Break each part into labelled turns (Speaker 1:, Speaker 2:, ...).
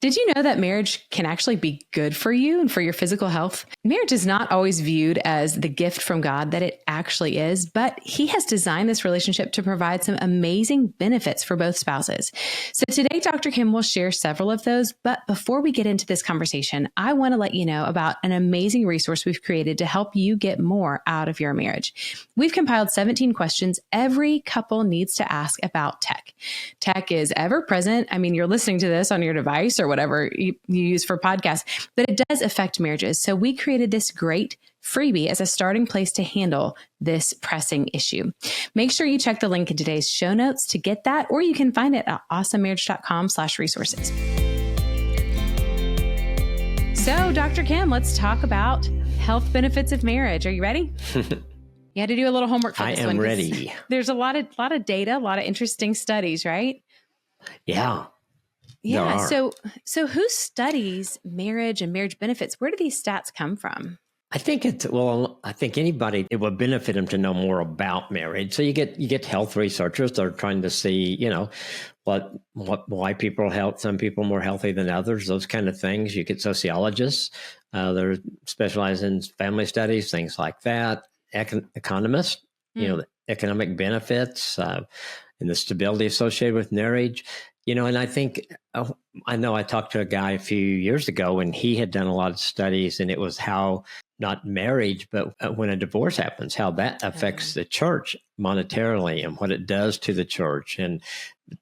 Speaker 1: Did you know that marriage can actually be good for you and for your physical health? Marriage is not always viewed as the gift from God that it actually is, but He has designed this relationship to provide some amazing benefits for both spouses. So today, Dr. Kim will share several of those. But before we get into this conversation, I want to let you know about an amazing resource we've created to help you get more out of your marriage. We've compiled 17 questions every couple needs to ask about tech. Tech is ever present. I mean, you're listening to this on your device or whatever you use for podcasts, but it does affect marriages. So we created this great freebie as a starting place to handle this pressing issue. Make sure you check the link in today's show notes to get that, or you can find it at awesomemarriage.com/resources. So, Dr. Kim, let's talk about health benefits of marriage. Are you ready? You had to do a little homework for this one. I am
Speaker 2: ready.
Speaker 1: There's a lot of data, a lot of interesting studies, right?
Speaker 2: Yeah.
Speaker 1: Yeah. So who studies marriage and marriage benefits? Where do these stats come from?
Speaker 2: I think anybody, it would benefit them to know more about marriage. So you get health researchers that are trying to see, why people are healthy. Some people are more healthy than others, those kind of things. You get sociologists that are specialized in family studies, things like that. Economists, the economic benefits and the stability associated with marriage. And I think, I know I talked to a guy a few years ago and he had done a lot of studies, and it was how not marriage, but when a divorce happens, how that affects the church monetarily and what it does to the church. And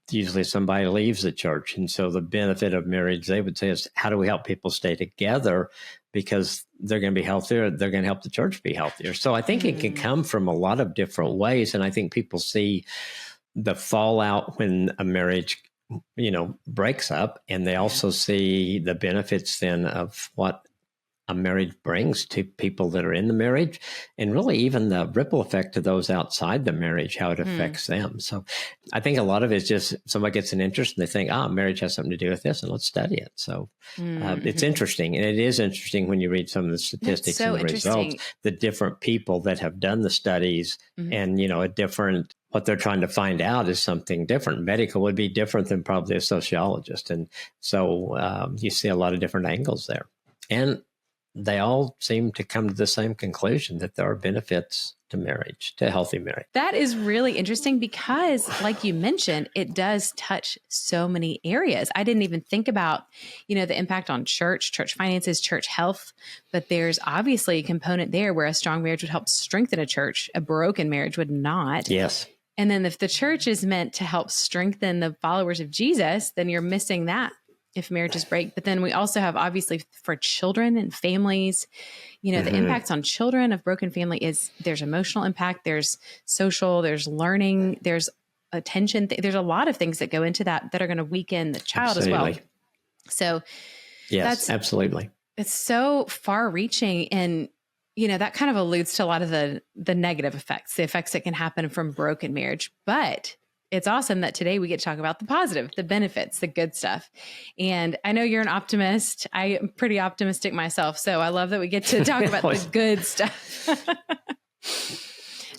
Speaker 2: usually somebody leaves the church. And so the benefit of marriage, they would say, is how do we help people stay together? Because they're going to be healthier. They're going to help the church be healthier. So I think it can come from a lot of different ways. And I think people see the fallout when a marriage breaks up, and they also see the benefits then of what a marriage brings to people that are in the marriage, and really even the ripple effect to those outside the marriage, how it affects them. So I think a lot of it is just somebody gets an interest and they think, marriage has something to do with this, and let's study it. So it's interesting. And it is interesting when you read some of the statistics and the results, the different people that have done the studies and, what they're trying to find out is something different. Medical would be different than probably a sociologist. And so you see a lot of different angles there. And they all seem to come to the same conclusion, that there are benefits to marriage, to healthy marriage.
Speaker 1: That is really interesting because, like you mentioned, it does touch so many areas. I didn't even think about, the impact on church finances, church health, but there's obviously a component there where a strong marriage would help strengthen a church. A broken marriage would not.
Speaker 2: Yes.
Speaker 1: And then if the church is meant to help strengthen the followers of Jesus, then you're missing that if marriages break. But then we also have, obviously, for children and families, the impacts on children of broken family there's emotional impact, there's social, there's learning, there's attention. There's a lot of things that go into that are going to weaken the child as well. So
Speaker 2: yes, absolutely.
Speaker 1: It's so far reaching, and that kind of alludes to a lot of the negative effects, the effects that can happen from broken marriage. But it's awesome that today we get to talk about the positive, the benefits, the good stuff. And I know you're an optimist. I am pretty optimistic myself. So I love that we get to talk about the good stuff.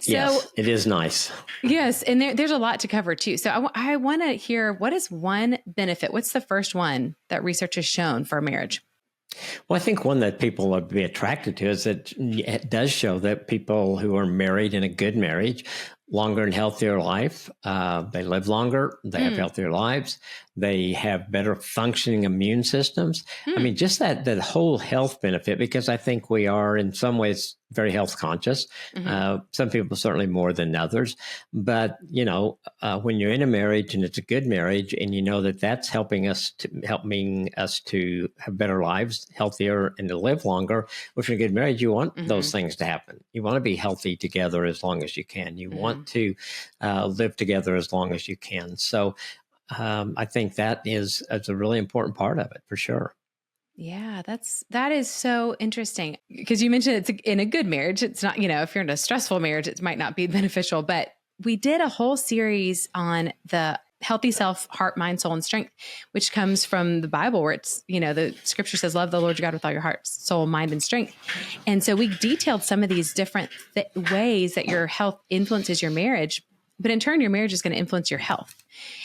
Speaker 2: Yes, it is nice.
Speaker 1: Yes. And there's a lot to cover too. So I want to hear, what is one benefit? What's the first one that research has shown for marriage?
Speaker 2: Well, I think one that people would be attracted to is that it does show that people who are married in a good marriage, longer and healthier life, they live longer, they have healthier lives, they have better functioning immune systems. I mean, just that whole health benefit, because I think we are in some ways very health conscious. Some people certainly more than others. But, when you're in a marriage and it's a good marriage, and that's helping us to have better lives, healthier, and to live longer, which in a good marriage, you want those things to happen. You want to be healthy together as long as you can. You want to live together as long as you can. So I think that is a really important part of it, for sure.
Speaker 1: Yeah, that is so interesting, because you mentioned it's in a good marriage. It's not, if you're in a stressful marriage, it might not be beneficial, but we did a whole series on the healthy self, heart, mind, soul, and strength, which comes from the Bible, where it's, the scripture says, love the Lord your God with all your heart, soul, mind, and strength. And so we detailed some of these different ways that your health influences your marriage. but in turn, your marriage is going to influence your health.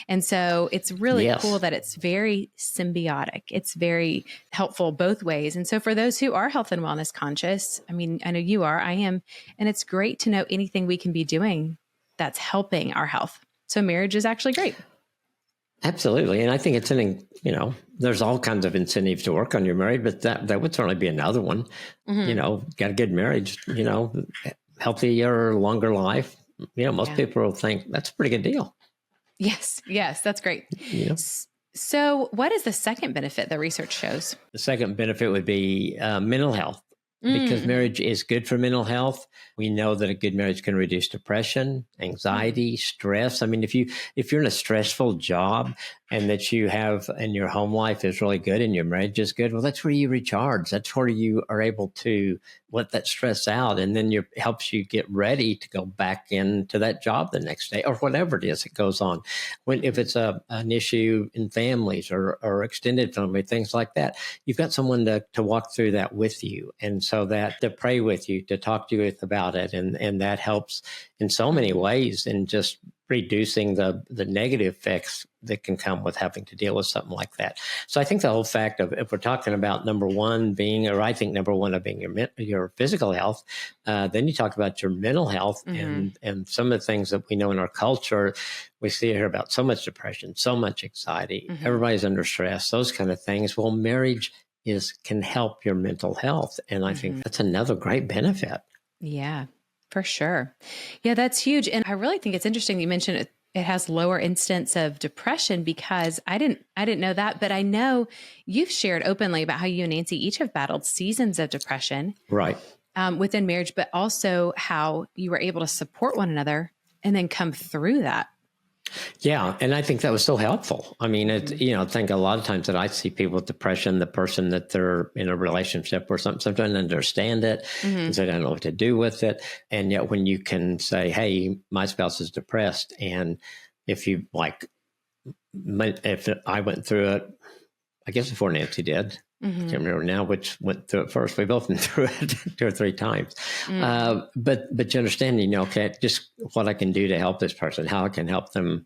Speaker 1: And so it's really
Speaker 2: Yes.
Speaker 1: cool that it's very symbiotic. It's very helpful both ways. And so for those who are health and wellness conscious, I mean, I know you are, I am, and it's great to know anything we can be doing that's helping our health. So marriage is actually great.
Speaker 2: Absolutely. And I think it's there's all kinds of incentives to work on your marriage, but that would certainly be another one. Got a good marriage, healthier, longer life. Most people will think that's a pretty good deal.
Speaker 1: Yes, that's great. So what is the second benefit that research shows?
Speaker 2: The second benefit would be mental health. Because marriage is good for mental health. We know that a good marriage can reduce depression, anxiety, stress. I mean, if you're in a stressful job and that you have, and your home life is really good and your marriage is good, well, that's where you recharge. That's where you are able to let that stress out. And then it helps you get ready to go back into that job the next day or whatever it is that goes on. If it's an issue in families or extended family, things like that, you've got someone to walk through that with you. And so that to pray with you, to talk to you about it. And that helps in so many ways in just reducing the negative effects that can come with having to deal with something like that. So I think the whole fact of, if we're talking about number one being your physical health, then you talk about your mental health and some of the things that we know in our culture. We see here about so much depression, so much anxiety, everybody's under stress, those kind of things. Well, marriage can help your mental health. And I think that's another great benefit.
Speaker 1: Yeah, for sure. Yeah, that's huge. And I really think it's interesting you mentioned it has lower incidence of depression, because I didn't know that, but I know you've shared openly about how you and Nancy each have battled seasons of depression,
Speaker 2: right,
Speaker 1: within marriage, but also how you were able to support one another and then come through that.
Speaker 2: Yeah. And I think that was so helpful. I mean, I think a lot of times that I see people with depression, the person that they're in a relationship or something don't understand it because they don't know what to do with it. And yet when you can say, hey, my spouse is depressed. And if I went through it, I guess before Nancy did, I can't remember now which went through it first. We both went through it 2 or 3 times. But you understand, okay, just what I can do to help this person, how I can help them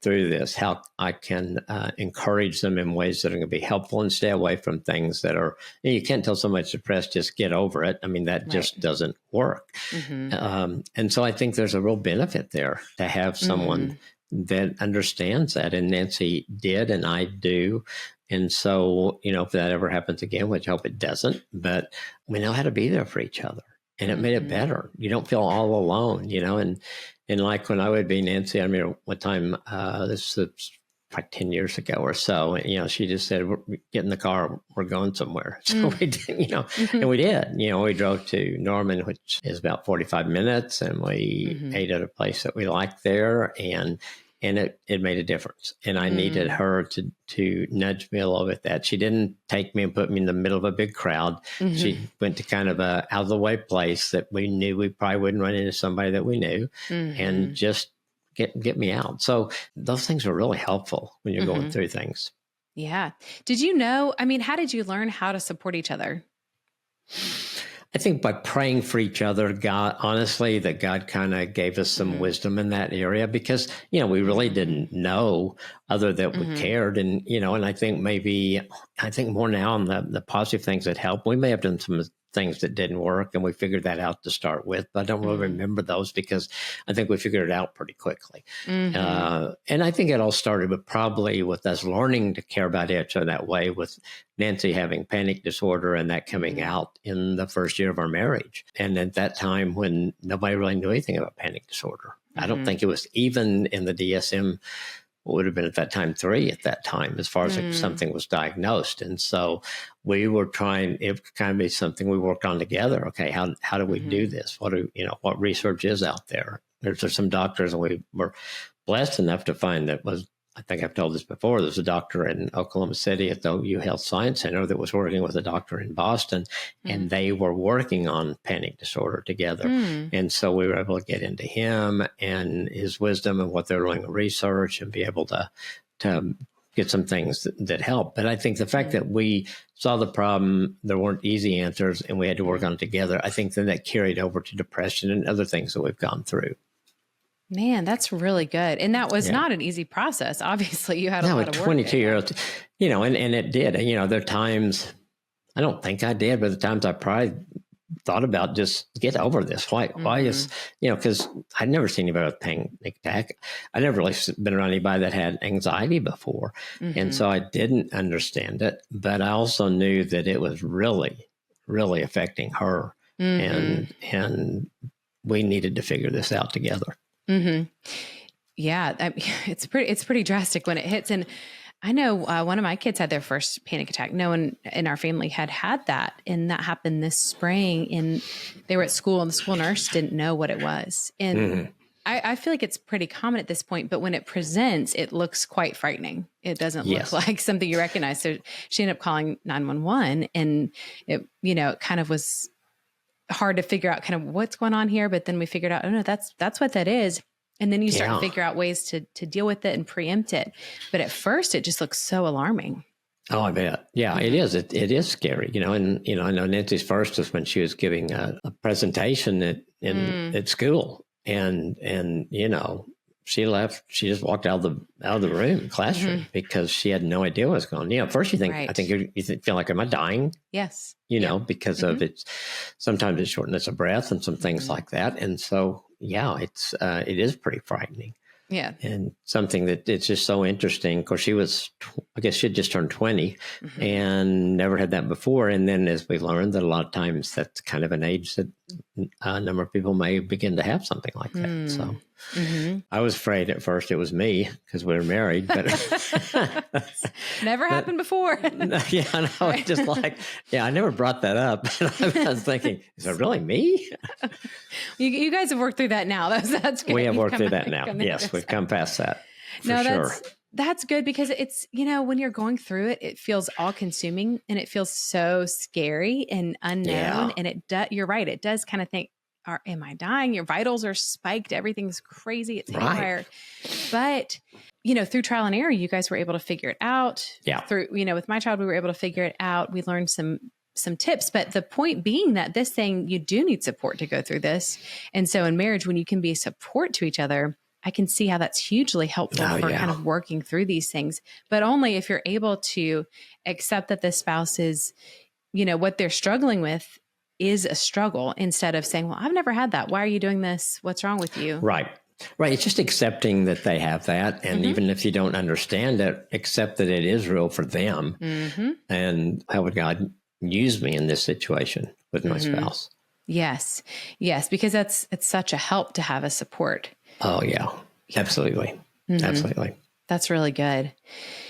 Speaker 2: through this, how I can encourage them in ways that are going to be helpful and stay away from things that are, you can't tell somebody's depressed, just get over it. I mean, that just doesn't work. And so I think there's a real benefit there to have someone that understands that. And Nancy did, and I do. And so, if that ever happens again, which I hope it doesn't, but we know how to be there for each other, and it made it better. You don't feel all alone, and like when I would be Nancy, I remember one time, this was like 10 years ago or so, she just said, get in the car, we're going somewhere. So we did, and we did, we drove to Norman, which is about 45 minutes, and we ate at a place that we liked there, and it made a difference. And I needed her to nudge me a little bit. That she didn't take me and put me in the middle of a big crowd. She went to kind of a out of the way place that we knew we probably wouldn't run into somebody that we knew, and just get me out. So those things are really helpful when you're going through things.
Speaker 1: Yeah. Did you know, how did you learn how to support each other?
Speaker 2: I think by praying for each other, God kind of gave us some wisdom in that area, because, we really didn't know other that we cared. And, and I think more now on the positive things that help. We may have done some things that didn't work, and we figured that out to start with, but I don't really remember those because I think we figured it out pretty quickly. And I think it all started with us learning to care about each other that way, with Nancy having panic disorder and that coming out in the first year of our marriage. And at that time when nobody really knew anything about panic disorder, I don't think it was even in the DSM, what would have been at that time 3 at that time, as far as if something was diagnosed. And so we were trying, it kind of be something we worked on together. Okay, how do we do this? What research is out there? There's some doctors, and we were blessed enough to find that I think I've told this before, there's a doctor in Oklahoma City at the OU Health Science Center that was working with a doctor in Boston, and they were working on panic disorder together. And so we were able to get into him and his wisdom and what they're doing in research, and be able to get some things that help. But I think the fact that we saw the problem, there weren't easy answers, and we had to work on it together, I think then that carried over to depression and other things that we've gone through.
Speaker 1: Man, that's really good. And that was
Speaker 2: Yeah.
Speaker 1: not an easy process. Obviously, you had a
Speaker 2: No,
Speaker 1: lot
Speaker 2: at
Speaker 1: of work.
Speaker 2: 22 year olds, and it did. There are times, I don't think I did, but the times I probably thought about just get over this. Why is, because I'd never seen anybody with panic attack. I'd never really been around anybody that had anxiety before. And so I didn't understand it, but I also knew that it was really, really affecting her. And we needed to figure this out together.
Speaker 1: Yeah, it's pretty drastic when it hits. And I know one of my kids had their first panic attack. No one in our family had that. And that happened this spring. And they were at school and the school nurse didn't know what it was. And I feel like it's pretty common at this point, but when it presents, it looks quite frightening. It doesn't look like something you recognize. So she ended up calling 911, and it kind of was hard to figure out kind of what's going on here. But then we figured out, oh no, that's what that is. And then you start to figure out ways to deal with it and preempt it. But at first it just looks so alarming. Oh,
Speaker 2: I bet. Yeah, it is. It is scary, and, I know Nancy's first was when she was giving a presentation at school, and, she left, she just walked out of the room, classroom, because she had no idea what was going on. First you think, I think you feel like, am I dying?
Speaker 1: Yes.
Speaker 2: Because of sometimes it's shortness of breath and some things like that. And so, it is pretty frightening.
Speaker 1: Yeah.
Speaker 2: And something that it's just so interesting. Of course, she was, I guess she had just turned 20 and never had that before. And then as we learned that a lot of times that's kind of an age that a number of people may begin to have something like that. So I was afraid at first it was me because we were married, but
Speaker 1: never happened before.
Speaker 2: Yeah, I know. It's just like, I never brought that up. I was thinking, is it really me?
Speaker 1: You guys have worked through that now. That's good.
Speaker 2: We have worked through that now. Yes, we've come past that.
Speaker 1: That's good, because it's, when you're going through it, it feels all consuming and it feels so scary and unknown. And you're right. It does kind of think, am I dying? Your vitals are spiked. Everything's crazy. It's haywire. But, through trial and error, you guys were able to figure it out. Yeah. Through, with my child, we were able to figure it out. We learned some tips, but the point being that this thing, you do need support to go through this. And so in marriage, when you can be a support to each other, I can see how that's hugely helpful for kind of working through these things, but only if you're able to accept that the spouse is, what they're struggling with is a struggle, instead of saying, well, I've never had that. Why are you doing this? What's wrong with you?
Speaker 2: Right. It's just accepting that they have that. And even if you don't understand it, accept that it is real for them. And how would God use me in this situation with my spouse?
Speaker 1: Yes. Because it's such a help to have a support.
Speaker 2: Oh, yeah. Absolutely. Absolutely.
Speaker 1: That's really good.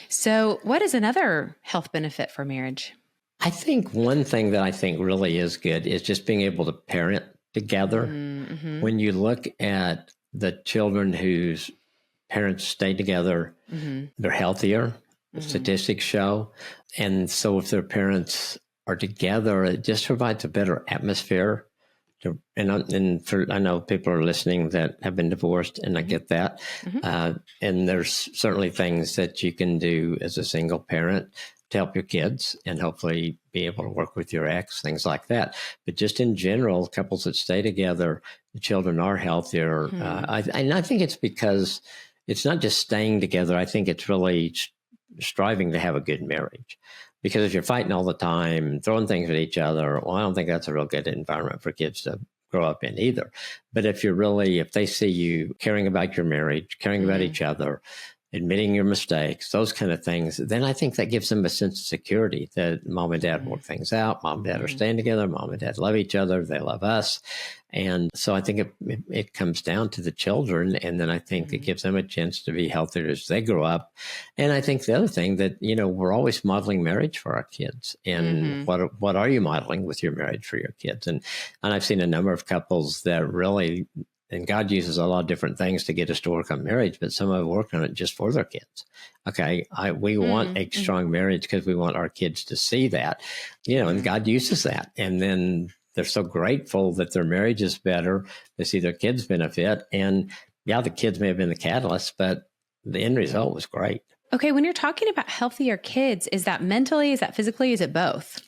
Speaker 1: So what is another health benefit for marriage?
Speaker 2: I think one thing that I think really is good is just being able to parent together. When you look at the children whose parents stay together, they're healthier, statistics show. And so if their parents are together, it just provides a better atmosphere. I know people are listening that have been divorced, and I get that. And there's certainly things that you can do as a single parent to help your kids and hopefully be able to work with your ex, things like that. But just in general, couples that stay together, the children are healthier. And I think it's because it's not just staying together. I think it's really striving to have a good marriage. Because if you're fighting all the time, throwing things at each other, well, I don't think that's a real good environment for kids to grow up in either. But if they see you caring about your marriage, caring about each other, admitting your mistakes, those kind of things, then I think that gives them a sense of security that mom and dad work things out. Mom and dad are staying together. Mom and dad love each other. They love us. And so I think it comes down to the children. And then I think it gives them a chance to be healthier as they grow up. And I think the other thing that, we're always modeling marriage for our kids. And what are you modeling with your marriage for your kids? And I've seen a number of couples that really, and God uses a lot of different things to get us to work on marriage, but some have worked on it just for their kids. Okay, we want a strong marriage because we want our kids to see that, and God uses that. And then they're so grateful that their marriage is better. They see their kids benefit. And the kids may have been the catalyst, but the end result was great.
Speaker 1: Okay, when you're talking about healthier kids, is that mentally, is that physically, is it both?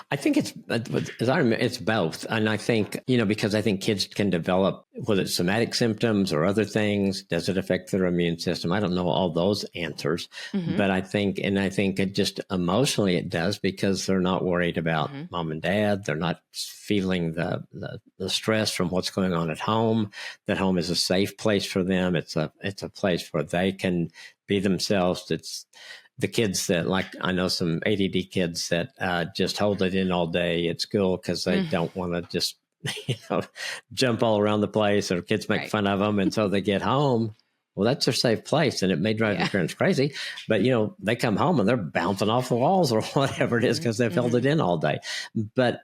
Speaker 2: I think as I remember, it's both. And I think, because I think kids can develop, whether it's somatic symptoms or other things, does it affect their immune system? I don't know all those answers, but I think it just emotionally it does, because they're not worried about mom and dad. They're not feeling the stress from what's going on at home. That home is a safe place for them. It's a place where they can be themselves. It's the kids that, like, I know some ADD kids that just hold it in all day at school because they don't want to just, jump all around the place, or kids make fun of them. And so they get home. Well, that's their safe place, and it may drive their parents crazy, but they come home and they're bouncing off the walls or whatever it is because they've held it in all day. But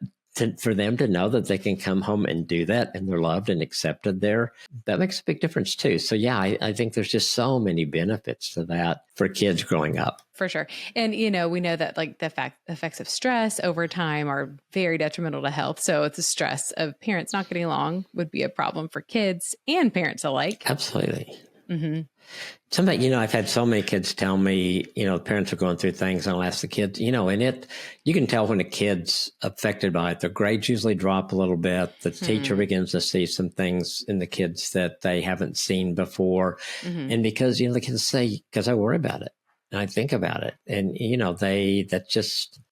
Speaker 2: for them to know that they can come home and do that, and they're loved and accepted there, that makes a big difference too. So yeah, I think there's just so many benefits to that for kids growing up.
Speaker 1: For sure. And, we know that like the effects of stress over time are very detrimental to health. So it's the stress of parents not getting along would be a problem for kids and parents alike.
Speaker 2: Absolutely. Somebody, I've had so many kids tell me, parents are going through things, and I'll ask the kids, and you can tell when a kid's affected by it. Their grades usually drop a little bit. The teacher begins to see some things in the kids that they haven't seen before. And because, the kids say, because I worry about it and I think about it. And,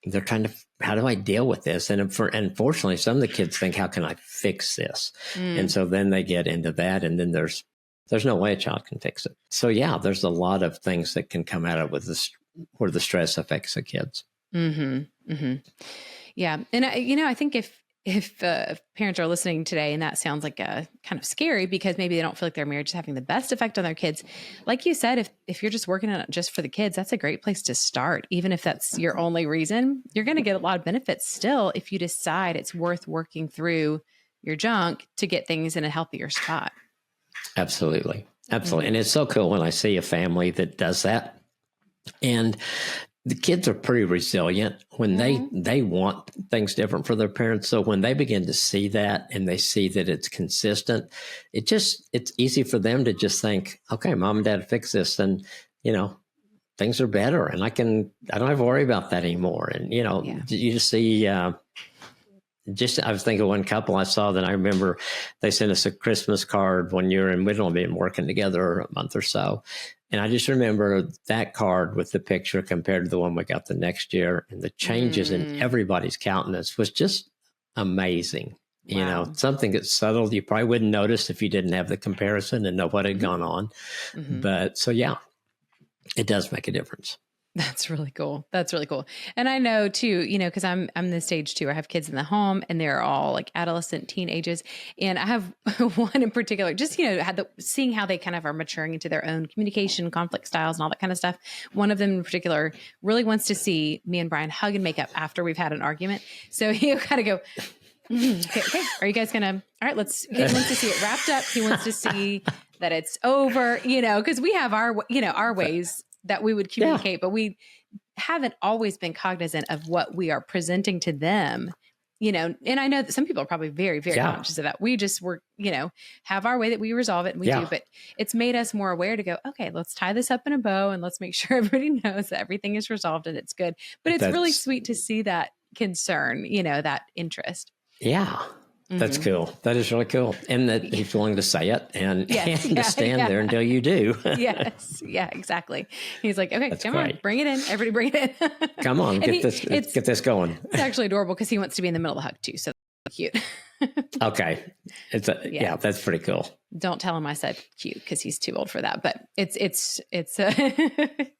Speaker 2: they're trying to, how do I deal with this? And unfortunately, some of the kids think, how can I fix this? And so then they get into that, and then there's no way a child can fix it. So yeah, there's a lot of things that can come out of with this, where the stress affects the kids.
Speaker 1: Yeah. And I think if parents are listening today and that sounds like a kind of scary because maybe they don't feel like their marriage is having the best effect on their kids. Like you said, if you're just working on it just for the kids, that's a great place to start. Even if that's your only reason, you're going to get a lot of benefits still if you decide it's worth working through your junk to get things in a healthier spot.
Speaker 2: Absolutely. And it's so cool when I see a family that does that. And the kids are pretty resilient when they want things different for their parents. So when they begin to see that and they see that it's consistent, it's easy for them to just think, okay, mom and dad fix this, and, things are better, and I don't have to worry about that anymore. And, you just see, I was thinking of one couple I saw that I remember they sent us a Christmas card one year, and we'd only been working together a month or so. And I just remember that card with the picture compared to the one we got the next year, and the changes in everybody's countenance was just amazing. Wow. Something that's subtle you probably wouldn't notice if you didn't have the comparison and know what had gone on. But so, yeah, it does make a difference.
Speaker 1: That's really cool. And I know too, because I'm this age too. I have kids in the home, and they're all like adolescent, teen ages. And I have one in particular, just, seeing how they kind of are maturing into their own communication, conflict styles, and all that kind of stuff. One of them in particular really wants to see me and Brian hug and make up after we've had an argument. So he'll kind of go, okay. Are you guys going to, all right, he wants to see it wrapped up. He wants to see that it's over, because we have our ways that we would communicate, but we haven't always been cognizant of what we are presenting to them, and I know that some people are probably very, very conscious of that. We just have our way that we resolve it, and we do, but it's made us more aware to go, okay, let's tie this up in a bow and let's make sure everybody knows that everything is resolved and it's good. But it's really sweet to see that concern, that interest.
Speaker 2: Yeah. That's cool. That is really cool. And that he's willing to say it and to stand there until you do.
Speaker 1: Yes. Yeah, exactly. He's like, okay, come on, bring it in. Everybody bring it in.
Speaker 2: Come on, get this going.
Speaker 1: It's actually adorable because he wants to be in the middle of the hug too. So cute.
Speaker 2: Okay. That's pretty cool.
Speaker 1: Don't tell him I said cute because he's too old for that, but it's a,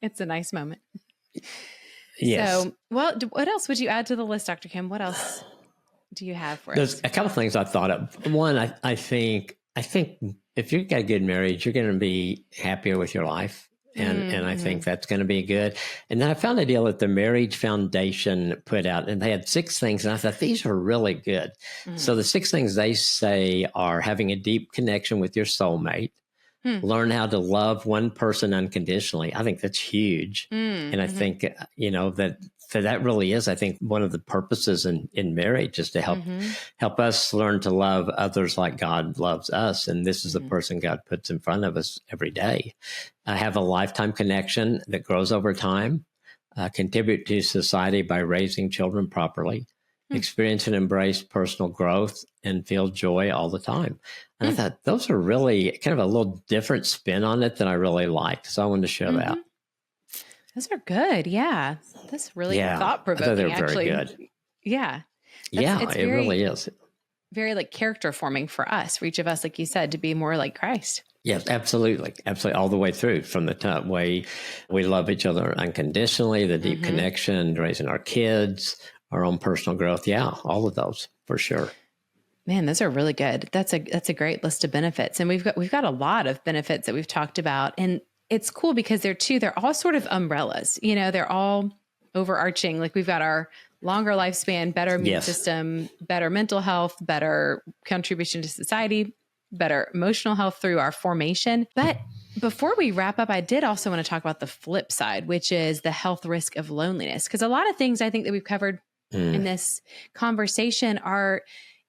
Speaker 1: it's a nice moment.
Speaker 2: Yes.
Speaker 1: So, well, what else would you add to the list, Dr. Kim? What else do you have for us?
Speaker 2: There's a couple of things I thought of. One, I think if you've got a good marriage, you're going to be happier with your life. And I think that's going to be good. And then I found a deal that the Marriage Foundation put out, and they had 6 things. And I thought, these are really good. So the 6 things they say are having a deep connection with your soulmate, learn how to love one person unconditionally. I think that's huge. And I think, that really is, I think, one of the purposes in marriage is to help us learn to love others like God loves us. And this is the person God puts in front of us every day. Have a lifetime connection that grows over time. contribute to society by raising children properly, experience and embrace personal growth, and feel joy all the time. And I thought those are really kind of a little different spin on it that I really liked. So I wanted to share that.
Speaker 1: Those are good. Yeah. That's really thought-provoking,
Speaker 2: I thought they were
Speaker 1: actually.
Speaker 2: very good.
Speaker 1: Yeah.
Speaker 2: It really is.
Speaker 1: Very like character forming for us, for each of us, like you said, to be more like Christ.
Speaker 2: Yes, absolutely. Absolutely. All the way through, from the top way we love each other unconditionally, the deep connection, raising our kids, our own personal growth. Yeah, all of those for sure.
Speaker 1: Man, those are really good. That's a great list of benefits. And we've got a lot of benefits that we've talked about. And it's cool because they're all sort of umbrellas. You know, they're all overarching. Like we've got our longer lifespan, better immune system, better mental health, better contribution to society, better emotional health through our formation. But before we wrap up, I did also want to talk about the flip side, which is the health risk of loneliness. Because a lot of things I think that we've covered in this conversation are,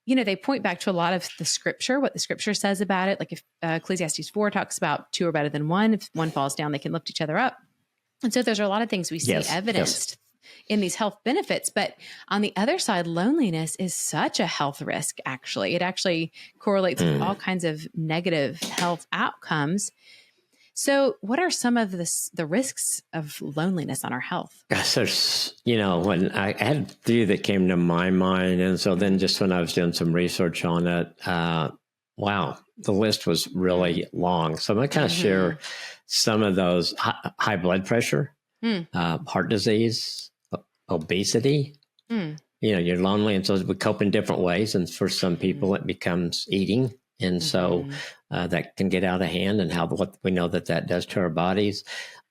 Speaker 1: you know, they point back to a lot of the scripture, what the scripture says about it. Like if Ecclesiastes 4 talks about two are better than one. If one falls down, they can lift each other up. And so there's a lot of things we see evidenced in these health benefits. But on the other side, loneliness is such a health risk, actually. It actually correlates with all kinds of negative health outcomes. So what are some of the risks of loneliness on our health?
Speaker 2: Gosh, there's, you know, when I had three that came to my mind. And so then just when I was doing some research on it, wow, the list was really long. So I'm going to kind of share some of those: high blood pressure, heart disease, obesity. You know, you're lonely, and so we cope in different ways. And for some people, it becomes eating. And so that can get out of hand, and what we know that does to our bodies.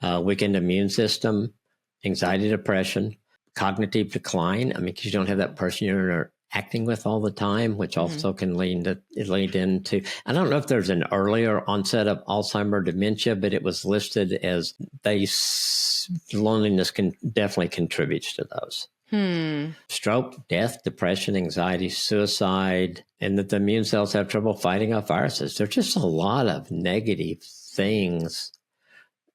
Speaker 2: Weakened immune system, anxiety, depression, cognitive decline. I mean, because you don't have that person you're interacting with all the time, which also can lead into, I don't know if there's an earlier onset of Alzheimer's dementia, but it was listed as loneliness can definitely contributes to those. Stroke, death, depression, anxiety, suicide, and that the immune cells have trouble fighting off viruses. There's just a lot of negative things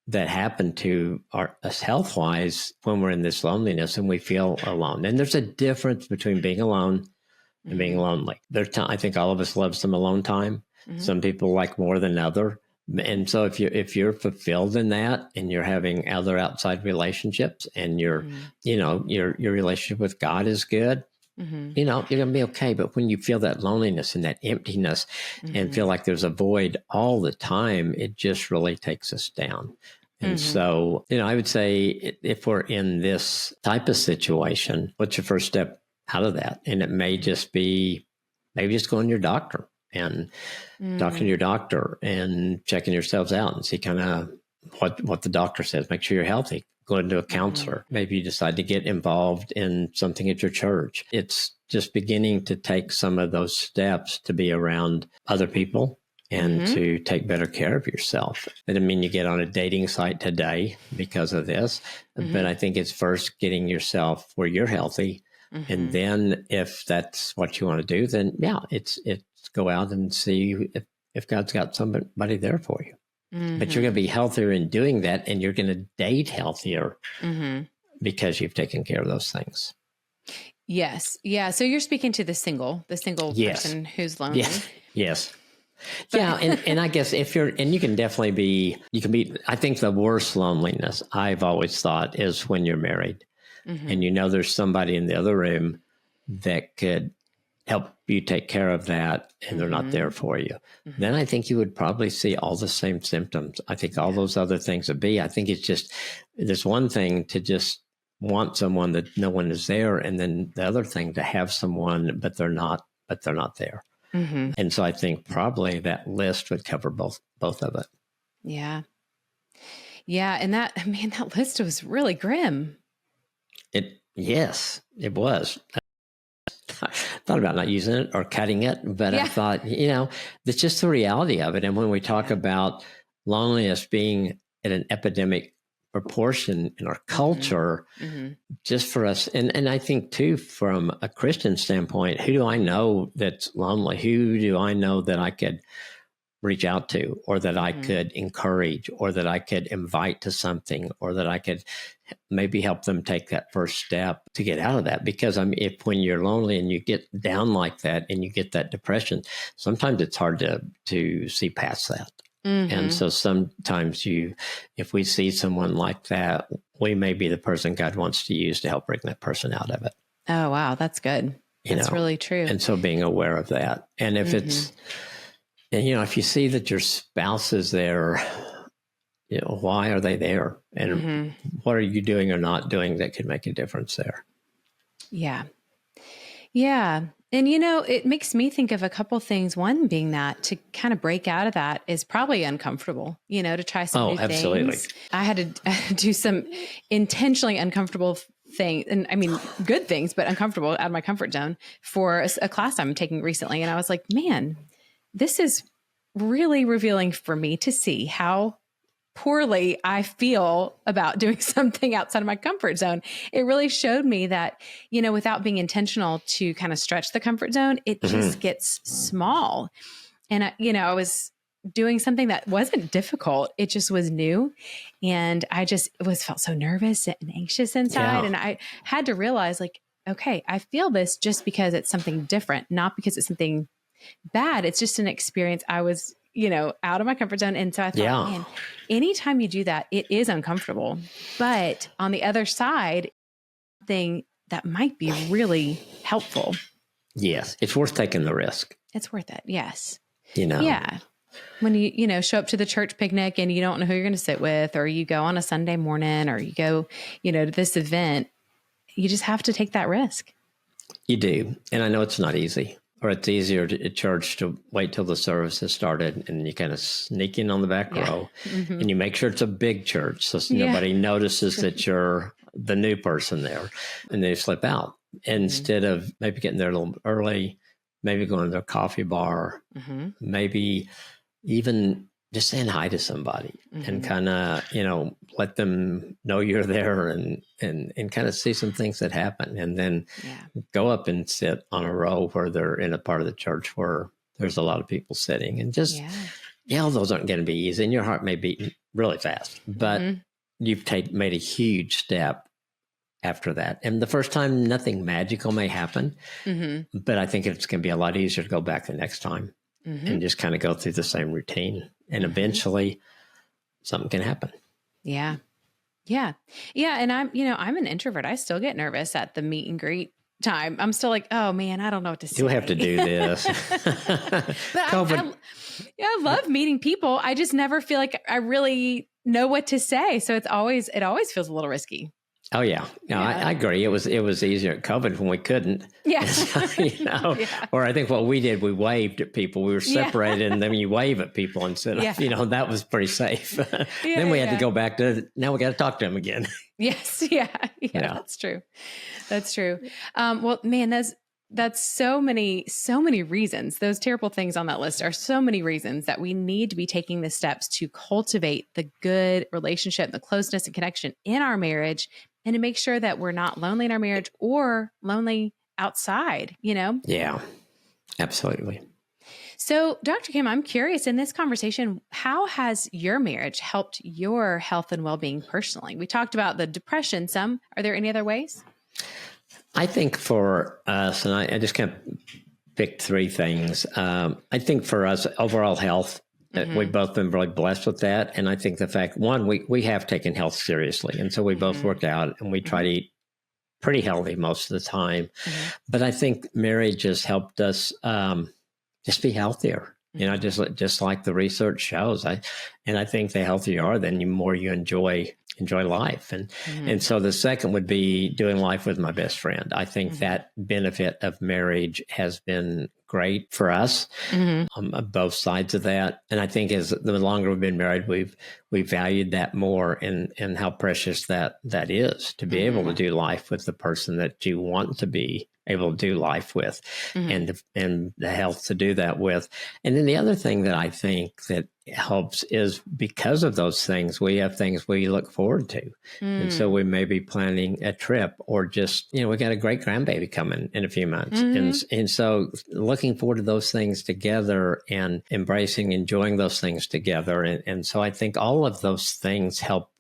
Speaker 2: that happen to us health-wise when we're in this loneliness and we feel alone. And there's a difference between being alone and being lonely. I think all of us love some alone time. Some people like more than other. And so if you're fulfilled in that, and you're having other outside relationships, and your relationship with God is good, you know, you're going to be okay. But when you feel that loneliness and that emptiness and feel like there's a void all the time, it just really takes us down. And so, you know, I would say if we're in this type of situation, what's your first step out of that? And it may just be maybe just going to your doctor and talking to your doctor and checking yourselves out and see kind of what the doctor says. Make sure you're healthy. Go into a counselor. Maybe you decide to get involved in something at your church. It's just beginning to take some of those steps to be around other people and to take better care of yourself. That doesn't mean you get on a dating site today because of this, but I think it's first getting yourself where you're healthy. And then if that's what you want to do, then it's go out and see if God's got somebody there for you. But you're going to be healthier in doing that, and you're going to date healthier because you've taken care of those things.
Speaker 1: Yes. Yeah. So you're speaking to the single person who's lonely.
Speaker 2: Yes. And I guess you can definitely I think the worst loneliness I've always thought is when you're married and you know there's somebody in the other room that could help you take care of that, and they're not there for you. Then I think you would probably see all the same symptoms. I think all those other things would be. I think it's just, there's one thing to just want someone that no one is there, and then the other thing to have someone, but they're not there. And so I think probably that list would cover both of it. Yeah.
Speaker 1: Yeah. And that list was really grim.
Speaker 2: Yes, it was. I thought about not using it or cutting it, but I thought, that's just the reality of it. And when we talk about loneliness being at an epidemic proportion in our culture, just for us, and I think too, from a Christian standpoint, who do I know that's lonely? Who do I know that I could reach out to, or that I could encourage, or that I could invite to something, or that I could maybe help them take that first step to get out of that. Because if when you're lonely and you get down like that and you get that depression, sometimes it's hard to see past that. And so sometimes if we see someone like that, we may be the person God wants to use to help bring that person out of it.
Speaker 1: Oh, wow. That's good. That's really true.
Speaker 2: And so being aware of that. And if it's, and, if you see that your spouse is there, why are they there? And what are you doing or not doing that could make a difference there?
Speaker 1: Yeah. Yeah. And, it makes me think of a couple things. One being that to kind of break out of that is probably uncomfortable, to try some new
Speaker 2: absolutely.
Speaker 1: things. I had to do some intentionally uncomfortable things, and I mean, good things, but uncomfortable out of my comfort zone for a class I'm taking recently. And I was like, man, this is really revealing for me to see how poorly I feel about doing something outside of my comfort zone. It really showed me that, without being intentional to kind of stretch the comfort zone, it just gets small. And, I was doing something that wasn't difficult. It just was new. And I just felt so nervous and anxious inside. Yeah. And I had to realize okay, I feel this just because it's something different, not because it's something bad. It's just an experience I was out of my comfort zone. And so I thought, man, anytime you do that, it is uncomfortable. But on the other side, thing that might be really helpful.
Speaker 2: Yes. It's worth taking the risk.
Speaker 1: It's worth it. Yes.
Speaker 2: Yeah.
Speaker 1: When you show up to the church picnic and you don't know who you're going to sit with, or you go on a Sunday morning, or you go, to this event, you just have to take that risk.
Speaker 2: You do. And I know it's not easy. Or it's easier at church to wait till the service has started and you kind of sneak in on the back row and you make sure it's a big church so nobody notices that you're the new person there, and they slip out instead of maybe getting there a little early, maybe going to a coffee bar, maybe even just saying hi to somebody and kind of, let them know you're there and kind of see some things that happen, and then go up and sit on a row where they're in a part of the church where there's a lot of people sitting, and just, all those aren't going to be easy, and your heart may beat really fast, but you've made a huge step after that. And the first time, nothing magical may happen, but I think it's going to be a lot easier to go back the next time and just kind of go through the same routine. And eventually something can happen. Yeah.
Speaker 1: Yeah. Yeah. And I'm an introvert. I still get nervous at the meet and greet time. I'm still like, oh man, I don't know what to say.
Speaker 2: You'll have to do this.
Speaker 1: But I love meeting people. I just never feel like I really know what to say. So it always feels a little risky.
Speaker 2: Oh yeah. No, I agree. It was easier at COVID when we couldn't.
Speaker 1: Yeah.
Speaker 2: Or I think what we did, we waved at people. We were separated and then you wave at people instead of, that was pretty safe. Then we had to go back to, now we got to talk to them again.
Speaker 1: Yes. Yeah. That's true. That's true. Well, man, that's so many reasons. Those terrible things on that list are so many reasons that we need to be taking the steps to cultivate the good relationship, the closeness and connection in our marriage, and to make sure that we're not lonely in our marriage or lonely outside,
Speaker 2: Yeah, absolutely.
Speaker 1: So, Dr. Kim, I'm curious, in this conversation, how has your marriage helped your health and well-being personally? We talked about the depression some. Are there any other ways?
Speaker 2: I think for us, and I just kind of picked three things. I think for us, overall health, we've both been really blessed with that. And I think the fact, one, we have taken health seriously. And so we both worked out and we try to eat pretty healthy most of the time. But I think marriage has helped us just be healthier. Just like the research shows. I think the healthier you are, then the more you enjoy life. And so the second would be doing life with my best friend. I think that benefit of marriage has been great for us on both sides of that. And I think as the longer we've been married, we've valued that more and how precious that is to be able to do life with the person that you want to be able to do life with,
Speaker 1: Mm-hmm.
Speaker 2: and the health to do that with. And then the other thing that I think that helps is because of those things, we have things we look forward to. And so we may be planning a trip, or just, we got a great grandbaby coming in a few months. And so looking forward to those things together and embracing, enjoying those things together. And so I think all of those things help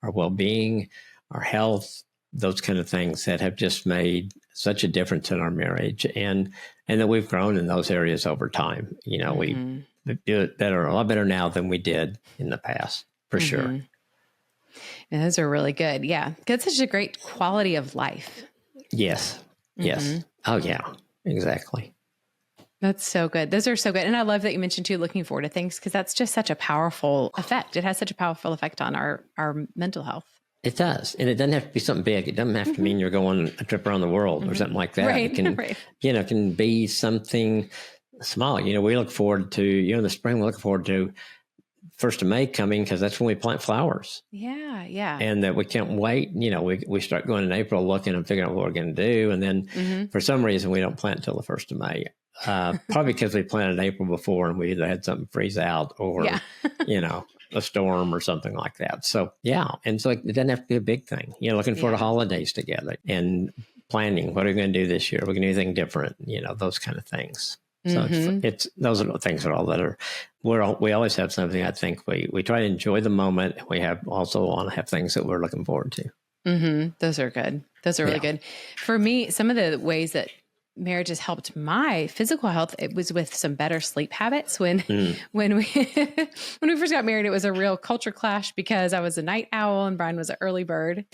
Speaker 2: our well-being, our health, those kind of things that have just made such a difference in our marriage, and that we've grown in those areas over time. We do it better, a lot better now than we did in the past, for sure.
Speaker 1: And those are really good. Yeah. That's such a great quality of life.
Speaker 2: Yes. Yes. Oh yeah, exactly.
Speaker 1: That's so good. Those are so good. And I love that you mentioned too, looking forward to things, because that's just such a powerful effect. It has such a powerful effect on our mental health.
Speaker 2: It does. And it doesn't have to be something big. It doesn't have to mean you're going a trip around the world or something like that.
Speaker 1: Right.
Speaker 2: It can, it can be something small. We look forward to, in the spring, we look forward to 1st of May coming, because that's when we plant flowers.
Speaker 1: Yeah. Yeah.
Speaker 2: And that we can't wait. We start going in April looking and figuring out what we're going to do. And then for some reason, we don't plant until the 1st of May. Probably because we planted in April before and we either had something freeze out or, a storm or something like that. So, yeah. And so it doesn't have to be a big thing, looking for the holidays together and planning, what are we going to do this year? We're going to do anything different, those kind of things. So it's those are the things that we always have something. I think we try to enjoy the moment. We have also want to have things that we're looking forward to.
Speaker 1: Those are good. Those are really good. For me, some of the ways that marriage has helped my physical health, it was with some better sleep habits. When we when we first got married, it was a real culture clash because I was a night owl and Brian was an early bird.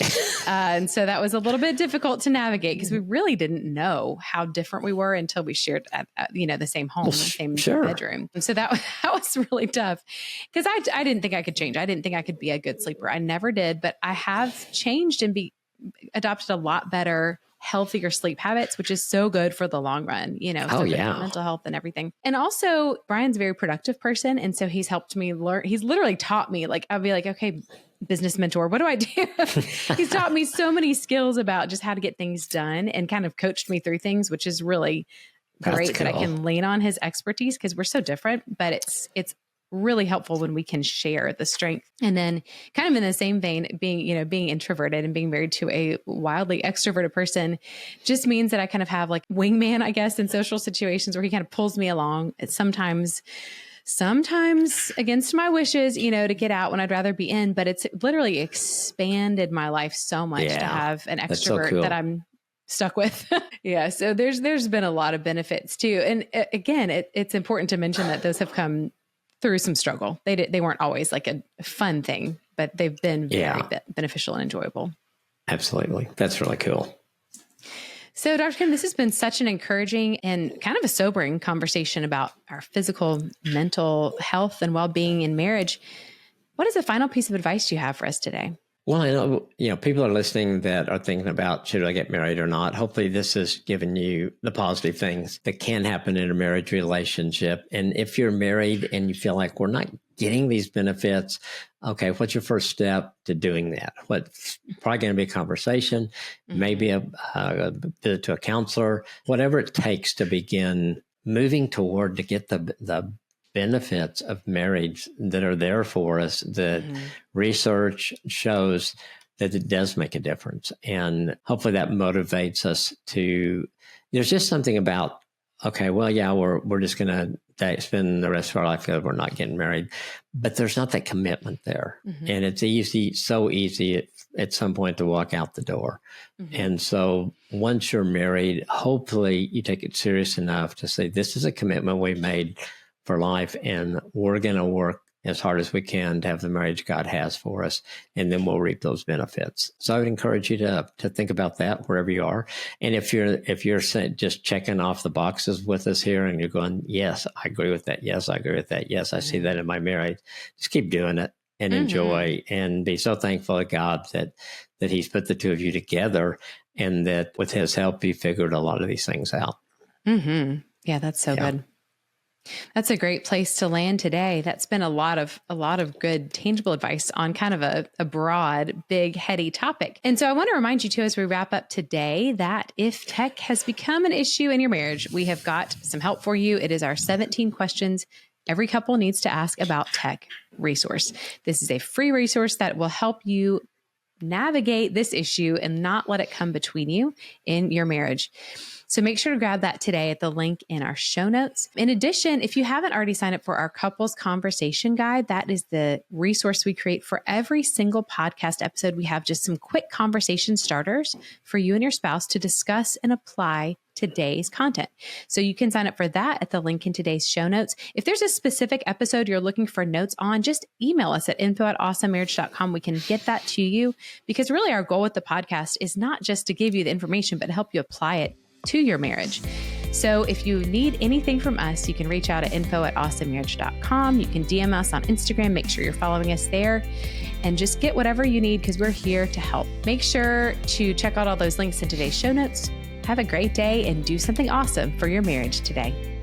Speaker 1: And so that was a little bit difficult to navigate, because we really didn't know how different we were until we shared at the same home, the same bedroom. And so that was really tough, because I didn't think I could change. I didn't think I could be a good sleeper. I never did, but I have changed and adopted a lot better, healthier sleep habits, which is so good for the long run, for mental health and everything. And also, Brian's a very productive person. And so he's helped me learn. He's literally taught me, I'll be like, okay, business mentor, what do I do? He's taught me so many skills about just how to get things done, and kind of coached me through things, which is really great that I can lean on his expertise, because we're so different, but it's really helpful when we can share the strength. And then kind of in the same vein, being introverted and being married to a wildly extroverted person just means that I kind of have wingman, I guess, in social situations, where he kind of pulls me along. It's sometimes against my wishes, to get out when I'd rather be in, but it's literally expanded my life so much to have an extrovert that I'm stuck with. Yeah. So there's been a lot of benefits too. And again, it's important to mention that those have come through some struggle. They weren't always like a fun thing, but they've been very beneficial and enjoyable.
Speaker 2: Absolutely. That's really cool.
Speaker 1: So Dr. Kim, this has been such an encouraging and kind of a sobering conversation about our physical, mental health and well-being in marriage. What is the final piece of advice you have for us today?
Speaker 2: Well, I know, people are listening that are thinking about, should I get married or not? Hopefully this has given you the positive things that can happen in a marriage relationship. And if you're married and you feel like we're not getting these benefits, okay, what's your first step to doing that? What's probably going to be a conversation, maybe a visit to a counselor, whatever it takes to begin moving toward to get the benefits of marriage that are there for us, that research shows that it does make a difference. And hopefully that motivates us to, there's just something about, okay, well, yeah, we're just going to spend the rest of our life together. We're not getting married, but there's not that commitment there. And it's so easy at some point to walk out the door. And so once you're married, hopefully you take it serious enough to say, this is a commitment we made for life, and we're going to work as hard as we can to have the marriage God has for us, and then we'll reap those benefits. So I would encourage you to think about that wherever you are. And if you're just checking off the boxes with us here, and you're going, yes, I agree with that. Yes, I agree with that. Yes, I see that in my marriage. Just keep doing it and enjoy, and be so thankful to God that He's put the two of you together, and that with His help, you figured a lot of these things out.
Speaker 1: Yeah, that's so good. That's a great place to land today. That's been a lot of good tangible advice on kind of a broad, big, heady topic. And so I want to remind you too, as we wrap up today, that if tech has become an issue in your marriage, we have got some help for you. It is our 17 questions every couple needs to ask about tech resource. This is a free resource that will help you navigate this issue and not let it come between you in your marriage. So make sure to grab that today at the link in our show notes. In addition, if you haven't already signed up for our couples conversation guide, that is the resource we create for every single podcast episode. We have just some quick conversation starters for you and your spouse to discuss and apply today's content. So you can sign up for that at the link in today's show notes. If there's a specific episode you're looking for notes on, just email us at info@awesomemarriage.com. We can get that to you, because really our goal with the podcast is not just to give you the information, but to help you apply it to your marriage. So if you need anything from us, you can reach out at info@awesomemarriage.com. You can DM us on Instagram. Make sure you're following us there and just get whatever you need, because we're here to help. Make sure to check out all those links in today's show notes. Have a great day and do something awesome for your marriage today.